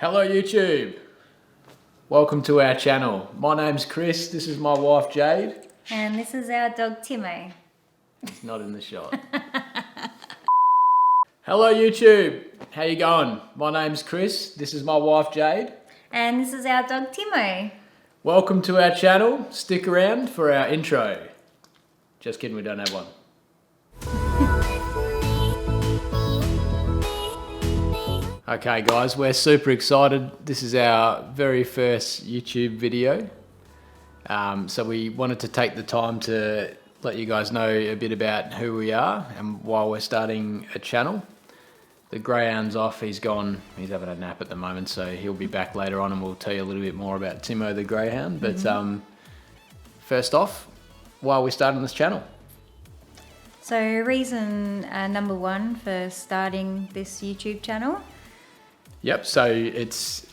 Hello YouTube, welcome to our channel. My name's Chris, this is my wife Jade. And this is our dog Timo. He's not in the shot. Hello YouTube, how you going? My name's Chris, this is my wife Jade. And this is our dog Timo. Welcome to our channel, stick around for our intro. Just kidding, we don't have one. Okay guys, we're super excited. This is our very first YouTube video. So we wanted to take the time to let you guys know a bit about who we are and why we're starting a channel. The Greyhound's off, he's gone, he's having a nap at the moment, so he'll be back later on and we'll tell you a little bit more about Timo the Greyhound. But first off, why are we starting this channel? So reason number one for starting this YouTube channel. Yep, so it's,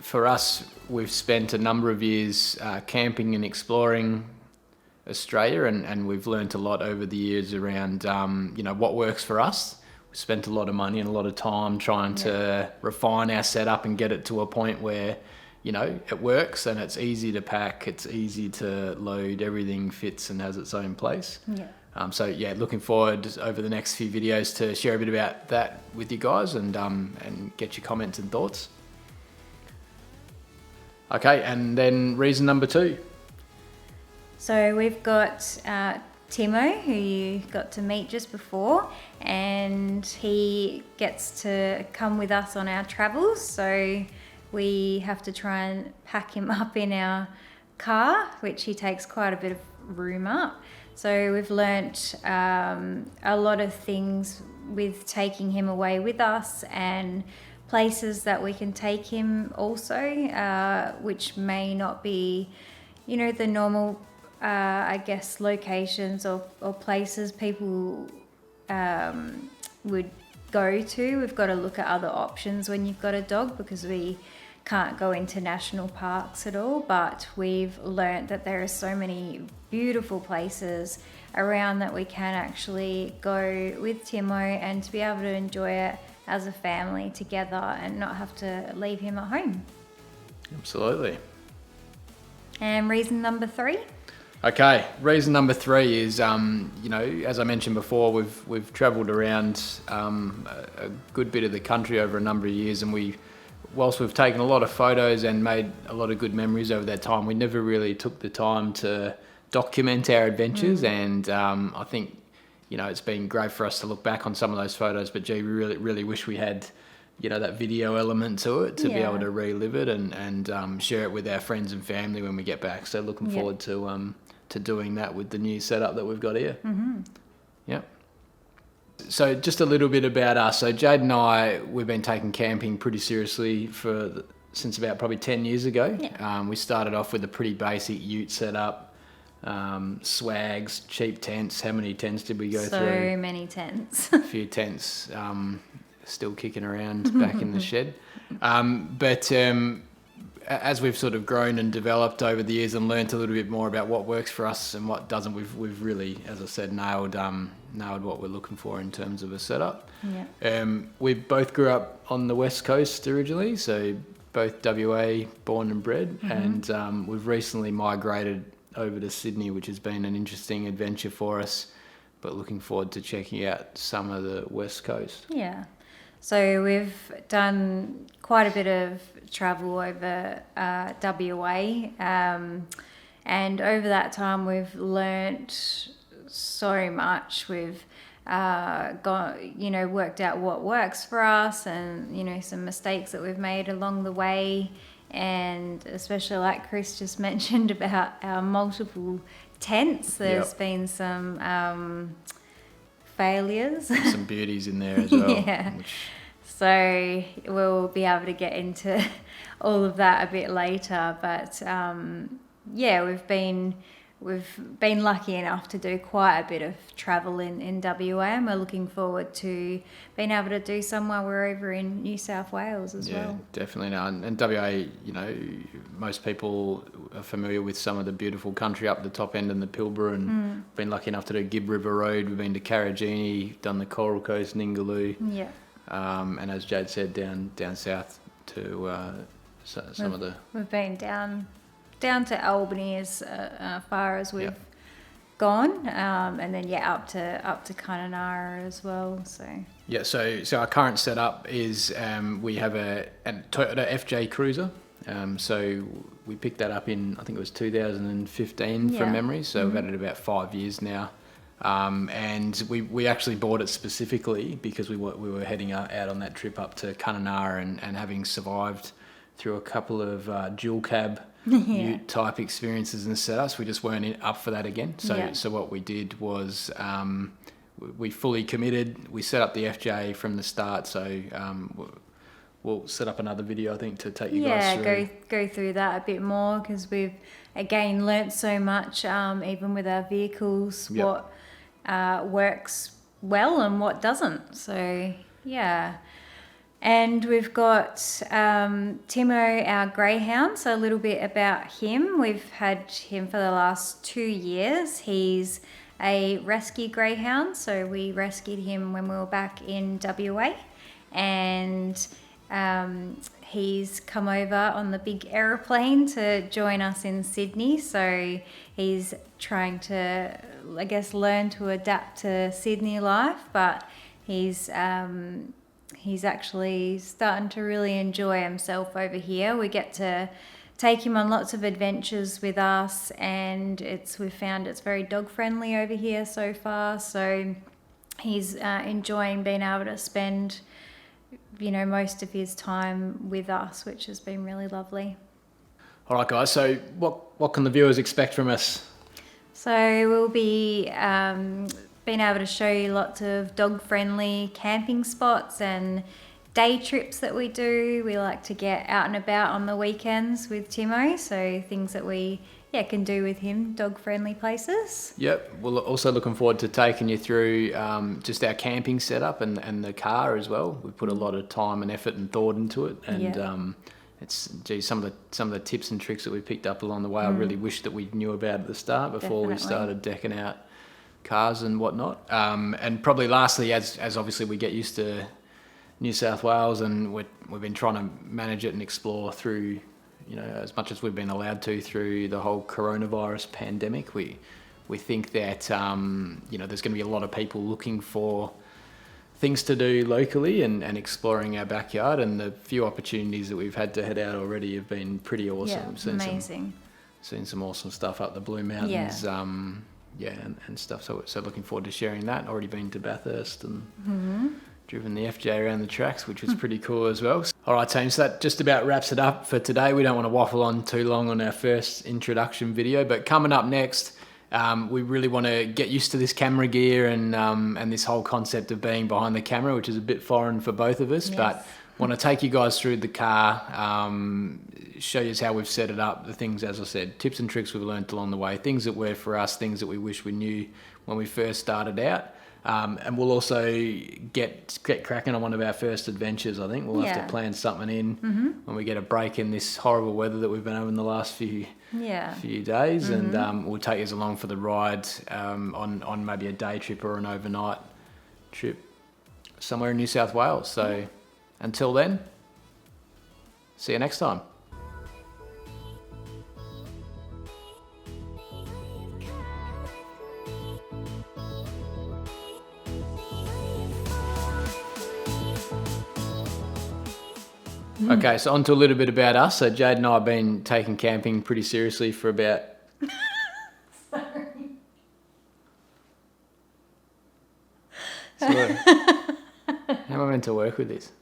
for us, we've spent a number of years camping and exploring Australia, and we've learnt a lot over the years around, what works for us. We spent a lot of money and a lot of time trying to refine our setup and get it to a point where, it works and it's easy to pack, it's easy to load, everything fits and has its own place. Yeah. Looking forward over the next few videos to share a bit about that with you guys and get your comments and thoughts. Okay, and then reason number two. So we've got Timo, who you got to meet just before, and he gets to come with us on our travels. So we have to try and pack him up in our car, which he takes quite a bit of room up. So we've learnt a lot of things with taking him away with us and places that we can take him also, which may not be, the normal, locations or places people would go to. We've got to look at other options when you've got a dog because we can't go into national parks at all, but we've learnt that there are so many beautiful places around that we can actually go with Timo and to be able to enjoy it as a family together and not have to leave him at home. Absolutely. And reason number three? Okay, reason number three is, as I mentioned before, we've travelled around a good bit of the country over a number of years, and whilst we've taken a lot of photos and made a lot of good memories over that time, we never really took the time to document our adventures. And I think, it's been great for us to look back on some of those photos, but gee, we really, really wish we had, that video element to it to be able to relive it and share it with our friends and family when we get back. So looking forward to doing that with the new setup that we've got here. Yep. So just a little bit about us. So Jade and I, we've been taking camping pretty seriously since about probably 10 years ago. Yeah. We started off with a pretty basic ute setup, swags, cheap tents. How many tents did we go through? So many tents. A few tents still kicking around back in the shed. As we've sort of grown and developed over the years and learnt a little bit more about what works for us and what doesn't, we've really, as I said, nailed what we're looking for in terms of a setup. Yeah. We both grew up on the West Coast originally, so both WA born and bred, and we've recently migrated over to Sydney, which has been an interesting adventure for us, but looking forward to checking out some of the West Coast. Yeah. So we've done quite a bit of travel over WA, and over that time we've learnt so much. We've worked out what works for us and, some mistakes that we've made along the way, and especially like Chris just mentioned about our multiple tents. There's been some failures. Some beauties in there as well. Yeah. So we'll be able to get into all of that a bit later, but we've been lucky enough to do quite a bit of travel in WA, and we're looking forward to being able to do some while we're over in New South Wales as well. Yeah, definitely. Now, and WA, most people are familiar with some of the beautiful country up the top end and the Pilbara, and been lucky enough to do Gibb River Road. We've been to Karajini, done the Coral Coast, Ningaloo. Yeah. And as Jade said, down south, some of the. We've been down to Albany as far as we've gone, and then up to Kununurra as well. So Yeah, so our current setup is we have a Toyota FJ Cruiser. So we picked that up in, I think it was 2015 from memory. So we've had it about 5 years now. And we actually bought it specifically because we were heading out on that trip up to Kununurra and having survived through a couple of dual cab ute type experiences and setups, we just weren't up for that again. So what we did was we fully committed. We set up the FJ from the start. So we'll set up another video, I think, to take you guys through. Go through that a bit more, because we've again learnt so much, even with our vehicles, what works well and what doesn't. So yeah. And we've got Timo, our Greyhound. So a little bit about him. We've had him for the last 2 years. He's a rescue Greyhound. So we rescued him when we were back in WA. And he's come over on the big aeroplane to join us in Sydney. So he's trying to, I guess, learn to adapt to Sydney life. But he's actually starting to really enjoy himself over here. We get to take him on lots of adventures with us, and we've found it's very dog friendly over here so far. So he's enjoying being able to spend, most of his time with us, which has been really lovely. All right, guys. So what can the viewers expect from us? So we'll be being able to show you lots of dog-friendly camping spots and day trips that we do. We like to get out and about on the weekends with Timo, so things that we can do with him, dog-friendly places. Yep, we're also looking forward to taking you through just our camping setup and the car as well. We've put a lot of time and effort and thought into it, and some of the tips and tricks that we picked up along the way, I really wish that we knew about at the start before we started decking out cars and whatnot. And probably lastly, as obviously we get used to New South Wales, and we've been trying to manage it and explore through, as much as we've been allowed to through the whole coronavirus pandemic. We think that there's going to be a lot of people looking for things to do locally and exploring our backyard, and the few opportunities that we've had to head out already have been pretty awesome. Amazing. Seen some awesome stuff up the Blue Mountains. And stuff. So looking forward to sharing that. Already been to Bathurst and driven the FJ around the tracks, which was pretty cool as well. All right, team. So that just about wraps it up for today. We don't want to waffle on too long on our first introduction video, but coming up next, we really want to get used to this camera gear and this whole concept of being behind the camera, which is a bit foreign for both of us. Yes. But want to take you guys through the car, show you how we've set it up, the things, as I said, tips and tricks we've learned along the way, things that work for us, things that we wish we knew when we first started out. And we'll also get cracking on one of our first adventures. I think we'll have to plan something in when we get a break in this horrible weather that we've been having the last few days. And we'll take you along for the ride on maybe a day trip or an overnight trip somewhere in New South Wales. So until then, see you next time. Okay, so on to a little bit about us. So Jade and I have been taking camping pretty seriously for about... Sorry. So, how am I meant to work with this?